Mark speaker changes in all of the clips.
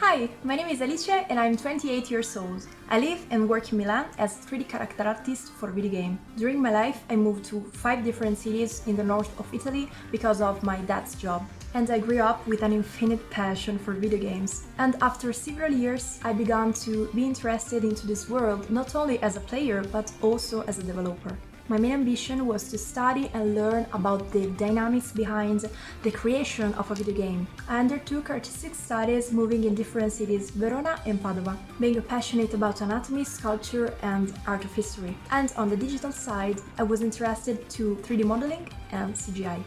Speaker 1: Hi, my name is Alice and I'm 28 years old. I live and work in Milan as 3D character artist for Videogame. During my life, I moved to 5 different cities in the north of Italy because of my dad's job. And I grew up with an infinite passion for video games. And after several years, I began to be interested into this world not only as a player but also as a developer. My main ambition was to study and learn about the dynamics behind the creation of a video game. I undertook artistic studies moving in different cities, Verona and Padova, being passionate about anatomy, sculpture and art of history. And on the digital side, I was interested to 3D modeling and CGI.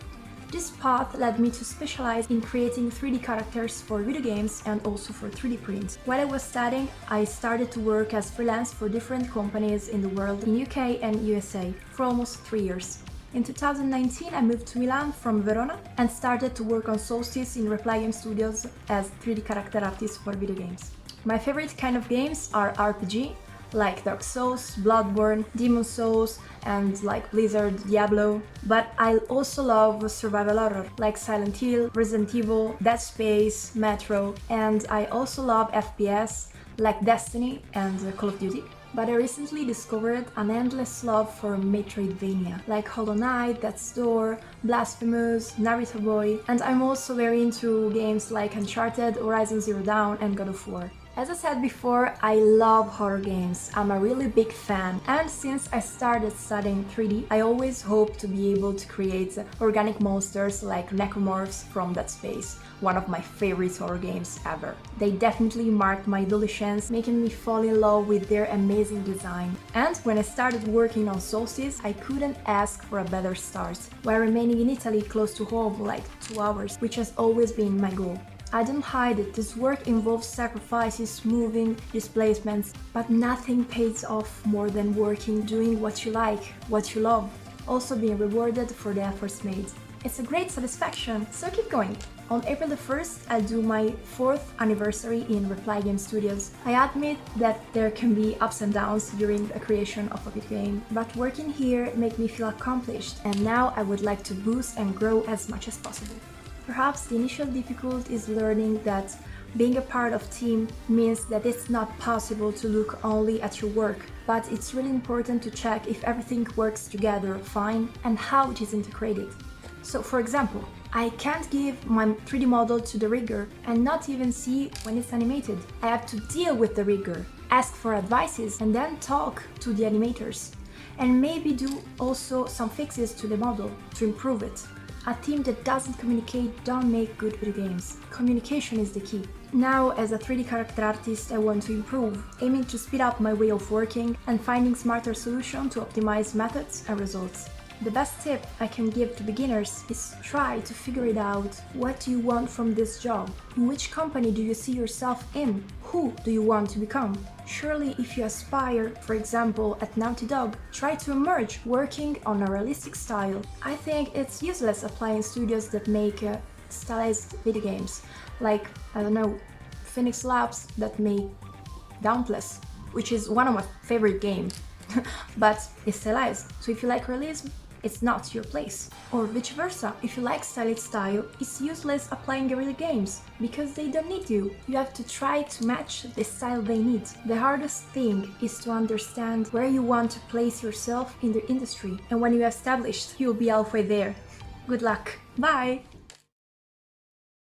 Speaker 1: This path led me to specialize in creating 3D characters for video games and also for 3D print. While I was studying, I started to work as freelance for different companies in the world in UK and USA for almost 3 years. In 2019, I moved to Milan from Verona and started to work on Soulstice in Replygamestudios as 3D character artist for video games. My favorite kind of games are RPG, like Dark Souls, Bloodborne, Demon Souls, and like Blizzard, Diablo. But I also love survival horror, like Silent Hill, Resident Evil, Dead Space, Metro, and I also love FPS, like Destiny and Call of Duty. But I recently discovered an endless love for Metroidvania, like Hollow Knight, Death's Door, Blasphemous, Naruto Boy, and I'm also very into games like Uncharted, Horizon Zero Dawn, and God of War. As I said before, I love horror games, I'm a really big fan, and since I started studying 3D, I always hope to be able to create organic monsters like necromorphs from Dead Space, one of my favorite horror games ever. They definitely marked my adolescence, making me fall in love with their amazing design. And when I started working on Soulstice, I couldn't ask for a better start, while remaining in Italy close to home, like 2 hours, which has always been my goal. I don't hide it, this work involves sacrifices, moving, displacements, but nothing pays off more than working, doing what you like, what you love, also being rewarded for the efforts made. It's a great satisfaction, so keep going! On April the 1st, I'll do my 4th anniversary in replygamestudios. I admit that there can be ups and downs during the creation of a video game, but working here makes me feel accomplished, and now I would like to boost and grow as much as possible. Perhaps the initial difficulty is learning that being a part of a team means that it's not possible to look only at your work, but it's really important to check if everything works together fine and how it is integrated. So, for example, I can't give my 3D model to the rigger and not even see when it's animated. I have to deal with the rigger, ask for advices and then talk to the animators. And maybe do also some fixes to the model to improve it. A team that doesn't communicate don't make good video games. Communication is the key. Now, as a 3D character artist, I want to improve, aiming to speed up my way of working and finding smarter solutions to optimize methods and results. The best tip I can give to beginners is try to figure it out. What do you want from this job? In which company do you see yourself in? Who do you want to become? Surely if you aspire, for example, at Naughty Dog, try to emerge working on a realistic style. I think it's useless applying studios that make stylized video games, like, I don't know, Phoenix Labs that make Dauntless, which is one of my favorite games, but it's stylized, so if you like realism, it's not your place. Or vice versa, if you like stylized style, it's useless applying guerrilla games, because they don't need you. You have to try to match the style they need. The hardest thing is to understand where you want to place yourself in the industry, and when you established, you'll be halfway there. Good luck! Bye!